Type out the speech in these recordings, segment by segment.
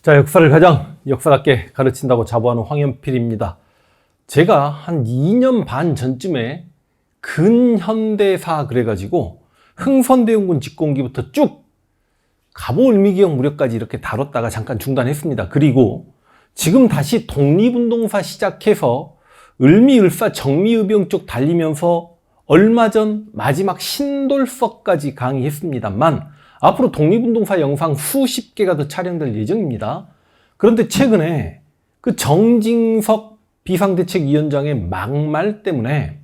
자, 역사를 가장 역사답게 가르친다고 자부하는 황현필입니다. 제가 한 2년 반 전쯤에 근현대사 그래가지고 흥선대원군 집권기부터 쭉 갑오을미기역 무렵까지 이렇게 다뤘다가 잠깐 중단했습니다. 그리고 지금 다시 독립운동사 시작해서 을미을사 정미의병 쪽 달리면서 얼마 전 마지막 신돌서까지 강의했습니다만 앞으로 독립운동사 영상 수십 개가 더 촬영될 예정입니다. 그런데 최근에 그 정진석 비상대책위원장의 막말 때문에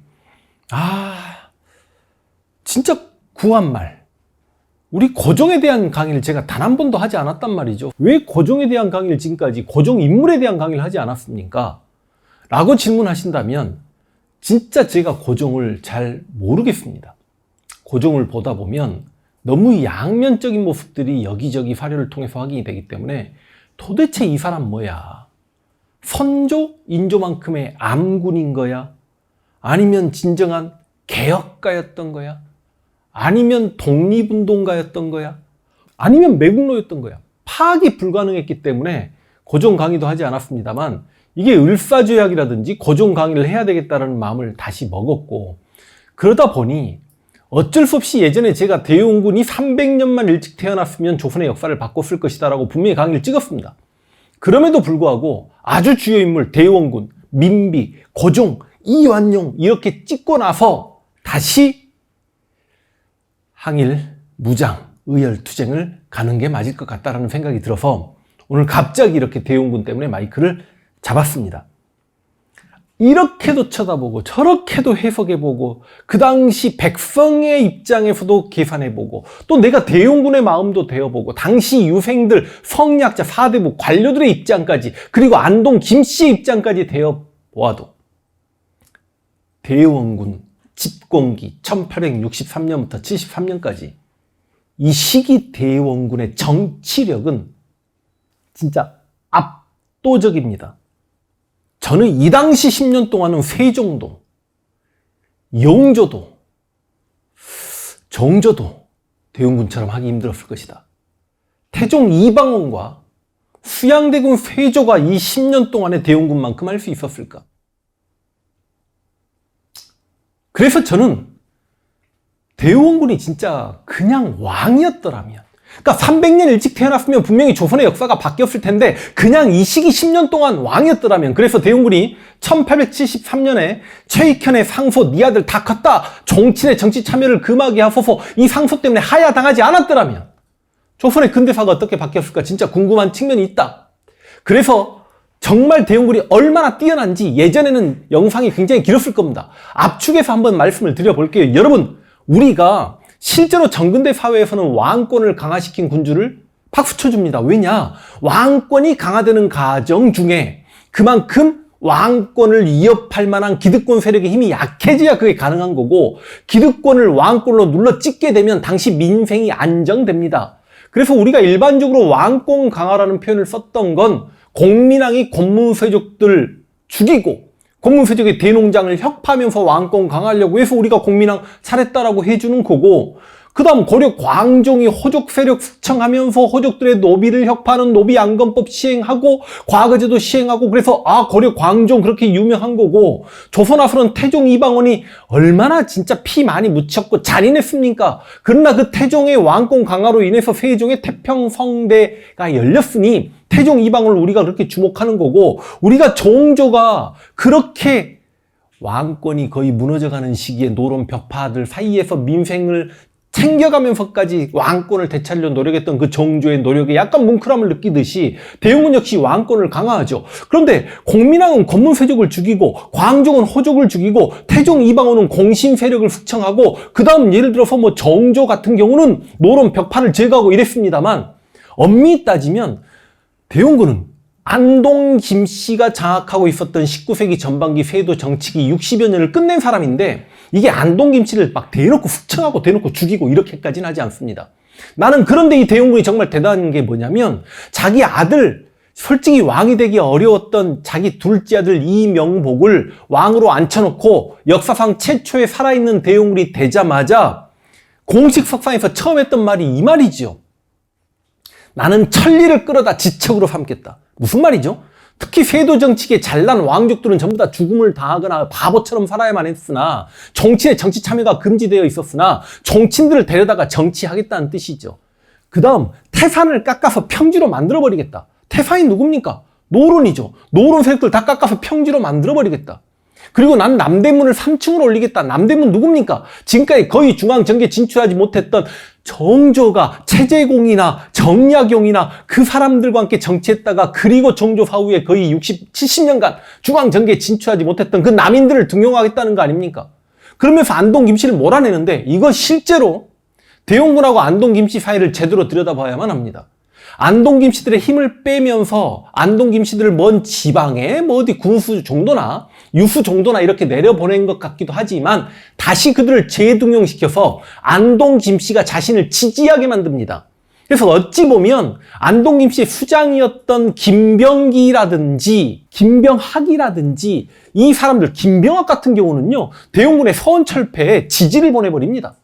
진짜 구한 말, 우리 고종에 대한 강의를 제가 단 한 번도 하지 않았단 말이죠. 왜 고종에 대한 강의를 지금까지 고종 인물에 대한 강의를 하지 않았습니까? 라고 질문하신다면 진짜 제가 고종을 잘 모르겠습니다. 고종을 보다 보면 너무 양면적인 모습들이 여기저기 사료를 통해서 확인이 되기 때문에 도대체 이 사람 뭐야? 선조, 인조만큼의 암군인 거야? 아니면 진정한 개혁가였던 거야? 아니면 독립운동가였던 거야? 아니면 매국노였던 거야? 파악이 불가능했기 때문에 고종 강의도 하지 않았습니다만 이게 을사조약이라든지 고종 강의를 해야 되겠다는 마음을 다시 먹었고, 그러다 보니 어쩔 수 없이 예전에 제가 대용군이 300년만 일찍 태어났으면 조선의 역사를 바꿨을 것이다 라고 분명히 강의를 찍었습니다. 그럼에도 불구하고 아주 주요 인물 대원군, 민비, 고종, 이완용 이렇게 찍고 나서 다시 항일, 무장, 의열투쟁을 가는 게 맞을 것 같다라는 생각이 들어서 오늘 갑자기 이렇게 대원군 때문에 마이크를 잡았습니다. 이렇게도 쳐다보고 저렇게도 해석해보고 그 당시 백성의 입장에서도 계산해보고 또 내가 대용군의 마음도 되어보고 당시 유생들, 성리학자, 사대부, 관료들의 입장까지 그리고 안동 김씨의 입장까지 되어보아도 대원군 집권기 1863년부터 73년까지 이 시기 대원군의 정치력은 진짜 압도적입니다. 저는 이 당시 10년 동안은 세종도, 영조도, 정조도 대원군처럼 하기 힘들었을 것이다. 태종 이방원과 수양대군 세조가 이 10년 동안의 대원군만큼 할 수 있었을까? 그래서 저는 대원군이 진짜 그냥 왕이었더라면, 그러니까 300년 일찍 태어났으면 분명히 조선의 역사가 바뀌었을 텐데 그냥 이 시기 10년 동안 왕이었더라면, 그래서 대원군이 1873년에 최익현의 상소 네 아들 다 컸다 종친의 정치 참여를 금하게 하소서 이 상소 때문에 하야당하지 않았더라면 조선의 근대사가 어떻게 바뀌었을까 진짜 궁금한 측면이 있다. 그래서 정말 대원군이 얼마나 뛰어난지 예전에는 영상이 굉장히 길었을 겁니다. 압축해서 한번 말씀을 드려볼게요. 여러분, 우리가 실제로 정근대 사회에서는 왕권을 강화시킨 군주를 박수 쳐줍니다. 왜냐? 왕권이 강화되는 과정 중에 그만큼 왕권을 위협할 만한 기득권 세력의 힘이 약해져야 그게 가능한 거고, 기득권을 왕권으로 눌러 찍게 되면 당시 민생이 안정됩니다. 그래서 우리가 일반적으로 왕권 강화라는 표현을 썼던 건 공민왕이 권문세족들 죽이고 권문세족의 대농장을 혁파하면서 왕권 강화하려고 해서 우리가 공민왕 살했다라고 해주는 거고, 그 다음 고려 광종이 호족 세력 숙청하면서 호족들의 노비를 혁파하는 노비안건법 시행하고 과거제도 시행하고, 그래서 고려 광종 그렇게 유명한 거고, 조선 와서는 태종 이방원이 얼마나 진짜 피 많이 묻혔고 잔인했습니까? 그러나 그 태종의 왕권 강화로 인해서 세종의 태평성대가 열렸으니 태종 이방원을 우리가 그렇게 주목하는 거고, 우리가 정조가 그렇게 왕권이 거의 무너져가는 시기에 노론 벽파들 사이에서 민생을 챙겨가면서까지 왕권을 되찾으려 노력했던 그 정조의 노력에 약간 뭉클함을 느끼듯이 대원군 역시 왕권을 강화하죠. 그런데 공민왕은 권문세족을 죽이고 광종은 호족을 죽이고 태종 이방원은 공신 세력을 숙청하고, 그 다음 예를 들어서 뭐 정조 같은 경우는 노론 벽파를 제거하고 이랬습니다만, 엄밀히 따지면 대원군은 안동 김씨가 장악하고 있었던 19세기 전반기 세도 정치기 60여 년을 끝낸 사람인데, 이게 안동 김씨를 막 대놓고 숙청하고 대놓고 죽이고 이렇게까지는 하지 않습니다. 나는 그런데 이 대원군이 정말 대단한 게 뭐냐면, 자기 아들, 솔직히 왕이 되기 어려웠던 자기 둘째 아들 이명복을 왕으로 앉혀놓고 역사상 최초의 살아있는 대원군이 되자마자 공식 석상에서 처음 했던 말이 이 말이죠. 나는 천리를 끌어다 지척으로 삼겠다. 무슨 말이죠? 특히 세도 정치계 잘난 왕족들은 전부 다 죽음을 당하거나 바보처럼 살아야만 했으나 정치에 정치 참여가 금지되어 있었으나 정치인들을 데려다가 정치하겠다는 뜻이죠. 그 다음 태산을 깎아서 평지로 만들어버리겠다. 태산이 누굽니까? 노론이죠. 노론 세력들 다 깎아서 평지로 만들어버리겠다. 그리고 난 남대문을 3층으로 올리겠다. 남대문 누굽니까? 지금까지 거의 중앙 정계에 진출하지 못했던 정조가 최재공이나 정약용이나 그 사람들과 함께 정치했다가 그리고 정조 사후에 거의 70년간 중앙 정계에 진출하지 못했던 그 남인들을 등용하겠다는 거 아닙니까? 그러면서 안동 김씨를 몰아내는데 이거 실제로 대용군하고 안동 김씨 사이를 제대로 들여다봐야만 합니다. 안동 김씨들의 힘을 빼면서 안동 김씨들을 먼 지방에 뭐 어디 군수 정도나 유수 정도나 이렇게 내려보낸 것 같기도 하지만 다시 그들을 재등용시켜서 안동 김씨가 자신을 지지하게 만듭니다. 그래서 어찌 보면 안동 김씨의 수장이었던 김병기라든지 김병학이라든지 이 사람들, 김병학 같은 경우는요, 대용군의 서원철폐에 지지를 보내버립니다.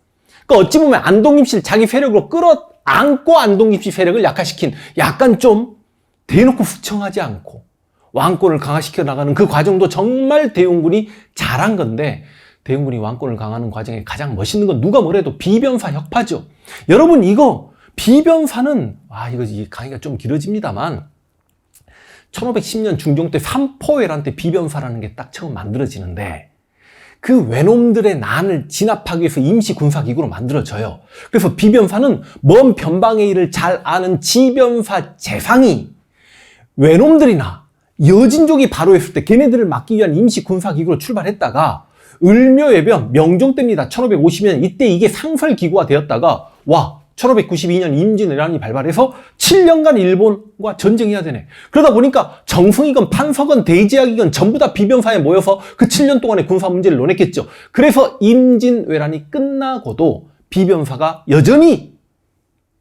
그러니까 어찌 보면 안동 김씨를 자기 세력으로 끌어안고 안동 김씨 세력을 약화시킨, 약간 좀 대놓고 후청하지 않고 왕권을 강화시켜 나가는 그 과정도 정말 대용군이 잘한 건데, 대용군이 왕권을 강화하는 과정에 가장 멋있는 건 누가 뭐래도 비변사 혁파죠. 여러분, 이거 비변사는 이거 강의가 좀 길어집니다만 1510년 중종 때 삼포회란 때 비변사라는 게 딱 처음 만들어지는데, 그 외놈들의 난을 진압하기 위해서 임시 군사기구로 만들어져요. 그래서 비변사는 먼 변방의 일을 잘 아는 지변사 재상이 외놈들이나 여진족이 바로 했을 때 걔네들을 막기 위한 임시 군사기구로 출발했다가 을묘해변 명종 때입니다. 1550년 이때 이게 상설기구가 되었다가 1592년 임진왜란이 발발해서 7년간 일본과 전쟁해야 되네. 그러다 보니까 정승이건 판서건 대제학이건 전부 다 비변사에 모여서 그 7년 동안의 군사 문제를 논했겠죠. 그래서 임진왜란이 끝나고도 비변사가 여전히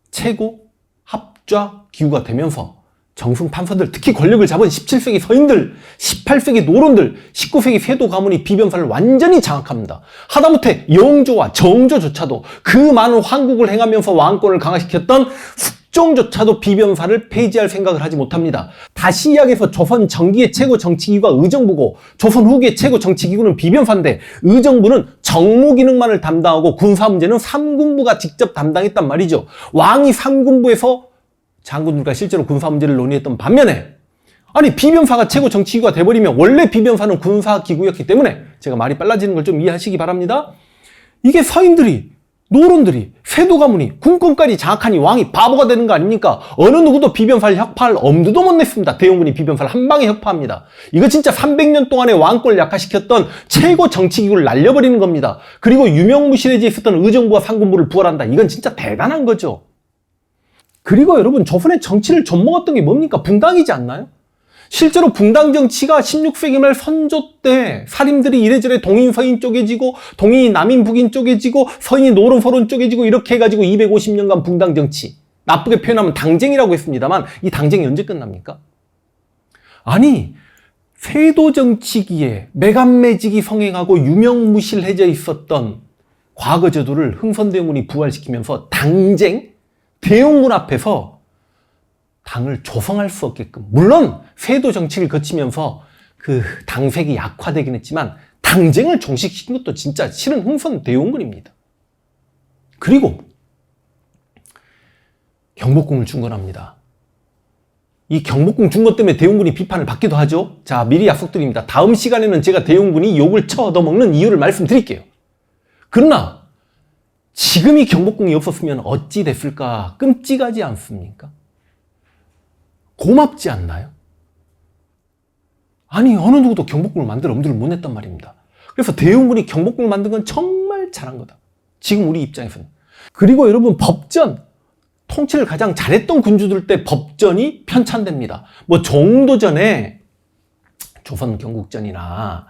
최고 합좌 기구가 되면서 정승 판서들, 특히 권력을 잡은 17세기 서인들, 18세기 노론들, 19세기 세도 가문이 비변사를 완전히 장악합니다. 하다못해 영조와 정조조차도 그 많은 환국을 행하면서 왕권을 강화시켰던 숙종조차도 비변사를 폐지할 생각을 하지 못합니다. 다시 이야기해서 조선 전기의 최고 정치기구가 의정부고 조선 후기의 최고 정치기구는 비변사인데, 의정부는 정무 기능만을 담당하고 군사 문제는 삼군부가 직접 담당했단 말이죠. 왕이 삼군부에서 장군들과 실제로 군사 문제를 논의했던 반면에, 비변사가 최고 정치기구가 돼버리면 원래 비변사는 군사기구였기 때문에, 제가 말이 빨라지는 걸 좀 이해하시기 바랍니다. 이게 서인들이, 노론들이, 세도 가문이 군권까지 장악하니 왕이 바보가 되는 거 아닙니까? 어느 누구도 비변사를 혁파할 엄두도 못 냈습니다. 대용군이 비변사를 한 방에 혁파합니다. 이거 진짜 300년 동안의 왕권을 약화시켰던 최고 정치기구를 날려버리는 겁니다. 그리고 유명무실해져 있었던 의정부와 상군부를 부활한다. 이건 진짜 대단한 거죠. 그리고 여러분, 조선의 정치를 좀먹었던 게 뭡니까? 붕당이지 않나요? 실제로 붕당 정치가 16세기 말 선조 때 살인들이 이래저래 동인 서인 쪼개지고 동인이 남인 북인 쪼개지고 서인이 노론 서론 쪼개지고 이렇게 해가지고 250년간 붕당 정치, 나쁘게 표현하면 당쟁이라고 했습니다만 이 당쟁이 언제 끝납니까? 세도 정치기에 매간매직이 성행하고 유명무실해져 있었던 과거 제도를 흥선대원군이 부활시키면서 당쟁, 대용군 앞에서 당을 조성할 수 없게끔, 물론 세도 정치를 거치면서 그 당색이 약화되긴 했지만 당쟁을 종식시킨 것도 진짜 실은 흥선대원군입니다. 그리고 경복궁을 중건합니다. 이 경복궁 중건 때문에 대용군이 비판을 받기도 하죠. 자, 미리 약속드립니다. 다음 시간에는 제가 대용군이 욕을 쳐 얻어먹는 이유를 말씀드릴게요. 그러나 지금 이 경복궁이 없었으면 어찌 됐을까 끔찍하지 않습니까? 고맙지 않나요? 어느 누구도 경복궁을 만들 엄두를 못 냈단 말입니다. 그래서 대용군이 경복궁을 만든 건 정말 잘한 거다. 지금 우리 입장에서는. 그리고 여러분, 법전, 통치를 가장 잘했던 군주들 때 법전이 편찬됩니다. 종도전에 조선 경국전이나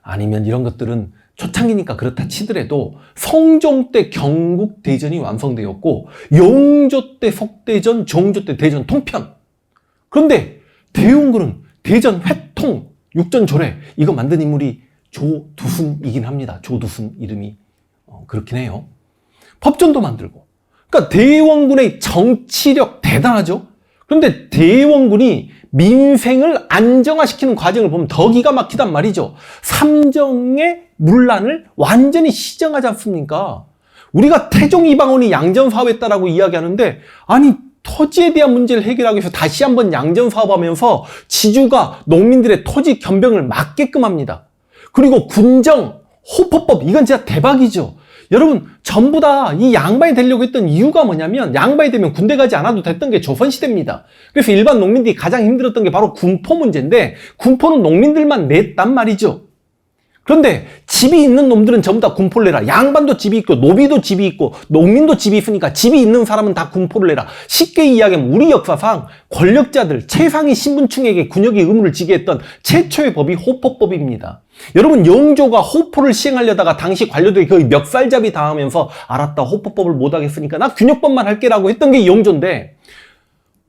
아니면 이런 것들은 초창기니까 그렇다 치더라도 성종 때 경국대전이 완성되었고 영조 때 속대전, 정조 때 대전 통편. 그런데 대용군은 대전 회통, 육전조례 이거 만든 인물이 조두순이긴 합니다. 조두순 이름이 그렇긴 해요. 법전도 만들고. 그러니까 대원군의 정치력 대단하죠. 그런데 대원군이 민생을 안정화시키는 과정을 보면 더 기가 막히단 말이죠. 삼정의 문란을 완전히 시정하지 않습니까? 우리가 태종 이방원이 양전사업했다라고 이야기하는데, 아니 토지에 대한 문제를 해결하기 위해서 다시 한번 양전사업하면서 지주가 농민들의 토지 변병을 막게끔 합니다. 그리고 군정, 호포법, 이건 진짜 대박이죠. 여러분, 전부 다 이 양반이 되려고 했던 이유가 뭐냐면, 양반이 되면 군대 가지 않아도 됐던 게 조선시대입니다. 그래서 일반 농민들이 가장 힘들었던 게 바로 군포 문제인데, 군포는 농민들만 냈단 말이죠. 그런데 집이 있는 놈들은 전부 다 군포를 내라. 양반도 집이 있고 노비도 집이 있고 농민도 집이 있으니까 집이 있는 사람은 다 군포를 내라. 쉽게 이야기하면 우리 역사상 권력자들, 최상위 신분층에게 군역의 의무를 지게 했던 최초의 법이 호포법입니다. 여러분, 영조가 호포를 시행하려다가 당시 관료들이 거의 멱살잡이 당하면서, 알았다, 호포법을 못하겠으니까 나 균역법만 할게라고 했던 게 영조인데,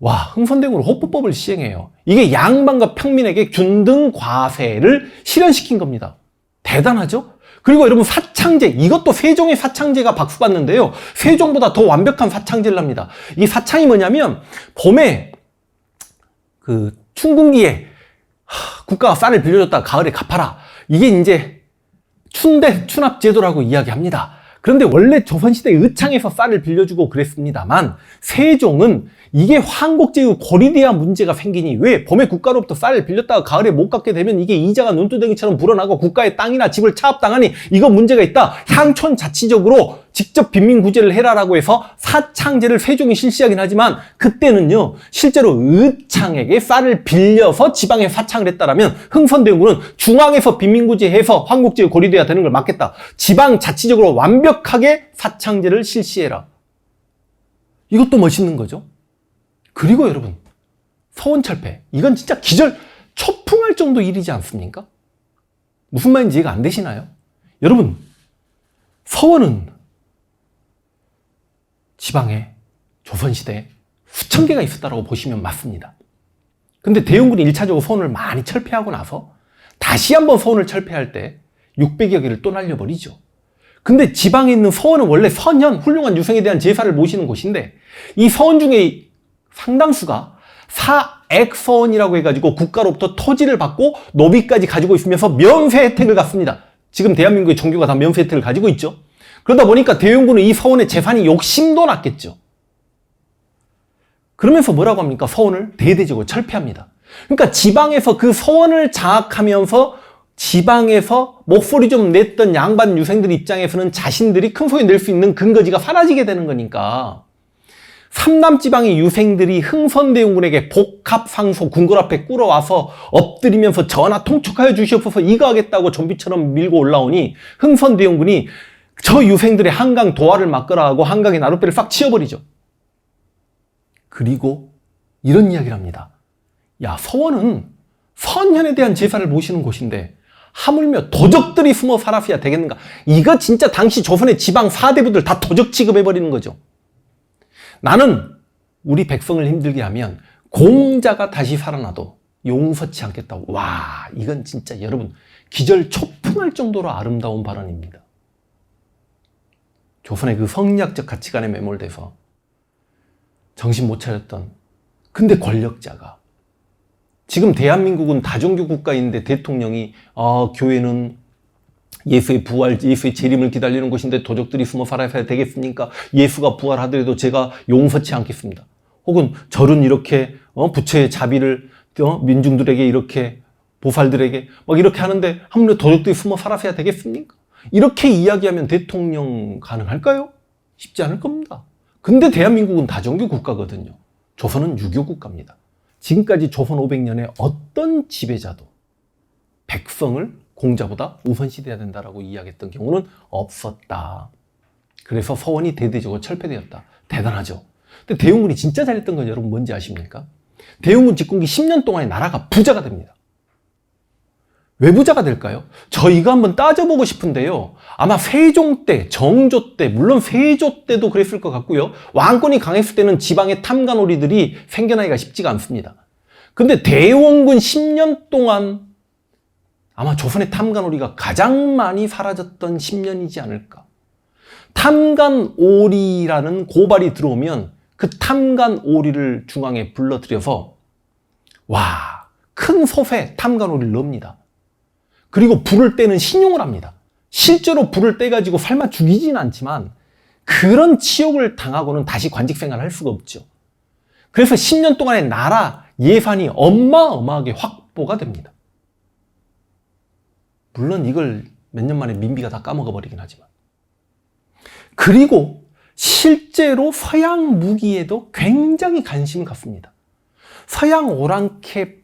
와, 흥선대원으로 호포법을 시행해요. 이게 양반과 평민에게 균등 과세를 실현시킨 겁니다. 대단하죠? 그리고 여러분, 사창제, 이것도 세종의 사창제가 박수받는데요. 세종보다 더 완벽한 사창제를 합니다. 이 사창이 뭐냐면, 봄에 춘궁기에 국가가 쌀을 빌려줬다가 가을에 갚아라. 이게 이제 춘합제도라고 이야기합니다. 그런데 원래 조선시대 의창에서 쌀을 빌려주고 그랬습니다만, 세종은 이게 황곡제의 고리대화 문제가 생기니, 왜 봄에 국가로부터 쌀을 빌렸다가 가을에 못 갚게 되면 이게 이자가 눈두덩이처럼 불어나고 국가의 땅이나 집을 차압당하니 이거 문제가 있다. 향촌 자치적으로 직접 빈민구제를 해라라고 해서 사창제를 세종이 실시하긴 하지만, 그때는요 실제로 의창에게 쌀을 빌려서 지방에 사창을 했다라면 흥선대원군은 중앙에서 빈민구제해서 황곡제의 고리대화 되는 걸 막겠다. 지방 자치적으로 완벽하게 사창제를 실시해라. 이것도 멋있는 거죠. 그리고 여러분, 서원철폐, 이건 진짜 기절 초풍할 정도 일이지 않습니까? 무슨 말인지 이해가 안 되시나요? 여러분, 서원은 지방에 조선시대에 수천 개가 있었다고 보시면 맞습니다. 근데 대원군이 1차적으로 서원을 많이 철폐하고 나서 다시 한번 서원을 철폐할 때 600여 개를 또 날려버리죠. 근데 지방에 있는 서원은 원래 선현, 훌륭한 유생에 대한 제사를 모시는 곳인데, 이 서원 중에 상당수가 사액서원이라고 해가지고 국가로부터 토지를 받고 노비까지 가지고 있으면서 면세 혜택을 갖습니다. 지금 대한민국의 종교가 다 면세 혜택을 가지고 있죠. 그러다 보니까 대원군은 이 서원의 재산이 욕심도 났겠죠. 그러면서 뭐라고 합니까? 서원을 대대적으로 철폐합니다. 그러니까 지방에서 그 서원을 장악하면서 지방에서 목소리 좀 냈던 양반 유생들 입장에서는 자신들이 큰 소리 낼 수 있는 근거지가 사라지게 되는 거니까, 삼남지방의 유생들이 흥선대원군에게 복합상소 궁궐 앞에 꿇어와서 엎드리면서 전하 통촉하여 주시옵소서 이거 하겠다고 좀비처럼 밀고 올라오니, 흥선대원군이 저 유생들의 한강 도화를 막거라 하고 한강의 나룻배를 싹 치워버리죠. 그리고 이런 이야기를 합니다. 야, 서원은 선현에 대한 제사를 모시는 곳인데 하물며 도적들이 숨어 살았어야 되겠는가? 이거 진짜 당시 조선의 지방 사대부들 다 도적 취급해버리는 거죠. 나는 우리 백성을 힘들게 하면 공자가 다시 살아나도 용서치 않겠다고. 와, 이건 진짜 여러분 기절 초풍할 정도로 아름다운 발언입니다. 조선의 그 성리학적 가치관에 매몰돼서 정신 못 차렸던, 근데 권력자가, 지금 대한민국은 다종교 국가인데 대통령이 교회는 예수의 부활, 예수의 재림을 기다리는 곳인데 도적들이 숨어 살아야 되겠습니까? 예수가 부활하더라도 제가 용서치 않겠습니다. 혹은 절은 이렇게 부처의 자비를 민중들에게 이렇게 보살들에게 막 이렇게 하는데 하물며 도적들이 숨어 살아야 되겠습니까? 이렇게 이야기하면 대통령 가능할까요? 쉽지 않을 겁니다. 근데 대한민국은 다종교 국가거든요. 조선은 유교 국가입니다. 지금까지 조선 500년에 어떤 지배자도 백성을 공자보다 우선시돼야 된다라고 이야기했던 경우는 없었다. 그래서 서원이 대대적으로 철폐되었다. 대단하죠. 근데 대원군이 진짜 잘했던 건 여러분 뭔지 아십니까? 대원군 집권기 10년 동안에 나라가 부자가 됩니다. 왜 부자가 될까요? 저 이거 한번 따져보고 싶은데요. 아마 세종 때, 정조 때, 물론 세조 때도 그랬을 것 같고요. 왕권이 강했을 때는 지방의 탐관오리들이 생겨나기가 쉽지가 않습니다. 근데 대원군 10년 동안 아마 조선의 탐관오리가 가장 많이 사라졌던 10년이지 않을까. 탐관오리라는 고발이 들어오면 그 탐관오리를 중앙에 불러들여서 큰 솥에 탐관오리를 넣습니다. 그리고 불을 떼는 신용을 합니다. 실제로 불을 떼가지고 삶아 죽이지는 않지만 그런 치욕을 당하고는 다시 관직 생활을 할 수가 없죠. 그래서 10년 동안의 나라 예산이 어마어마하게 확보가 됩니다. 물론 이걸 몇 년 만에 민비가 다 까먹어 버리긴 하지만. 그리고 실제로 서양 무기에도 굉장히 관심을 갖습니다. 서양 오랑캐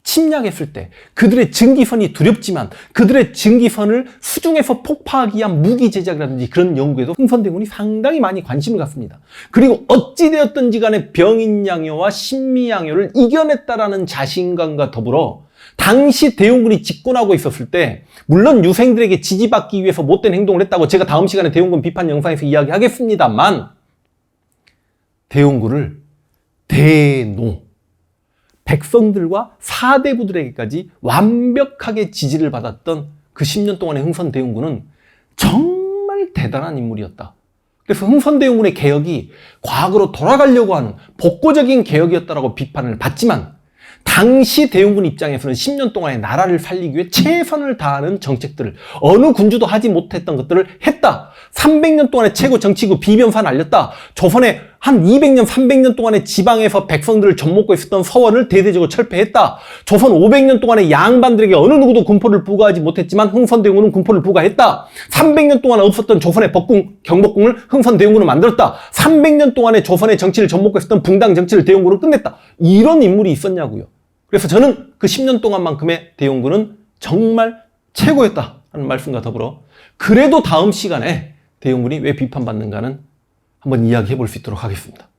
침략했을 때 그들의 증기선이 두렵지만 그들의 증기선을 수중에서 폭파하기 위한 무기 제작이라든지 그런 연구에도 흥선대군이 상당히 많이 관심을 갖습니다. 그리고 어찌되었든지 간에 병인양요와 신미양요를 이겨냈다라는 자신감과 더불어 당시 대원군이 집권하고 있었을 때 물론 유생들에게 지지받기 위해서 못된 행동을 했다고 제가 다음 시간에 대원군 비판 영상에서 이야기하겠습니다만 대원군을 대노 백성들과 사대부들에게까지 완벽하게 지지를 받았던 그 10년 동안의 흥선대원군은 정말 대단한 인물이었다. 그래서 흥선대원군의 개혁이 과거로 돌아가려고 하는 복고적인 개혁이었다라고 비판을 받지만 당시 대원군 입장에서는 10년 동안의 나라를 살리기 위해 최선을 다하는 정책들을 어느 군주도 하지 못했던 것들을 했다. 300년 동안의 최고 정치구 비변사 날렸다. 조선에 한 200년, 300년 동안의 지방에서 백성들을 접목고 있었던 서원을 대대적으로 철폐했다. 조선 500년 동안의 양반들에게 어느 누구도 군포를 부과하지 못했지만 흥선대원군은 군포를 부과했다. 300년 동안 없었던 조선의 법궁, 경복궁을 흥선대원군은 만들었다. 300년 동안의 조선의 정치를 접목고 있었던 붕당 정치를 대원군은 끝냈다. 이런 인물이 있었냐고요. 그래서 저는 그 10년 동안만큼의 대원군은 정말 최고였다라는 말씀과 더불어 그래도 다음 시간에 대원군이 왜 비판받는가는 한번 이야기해 볼 수 있도록 하겠습니다.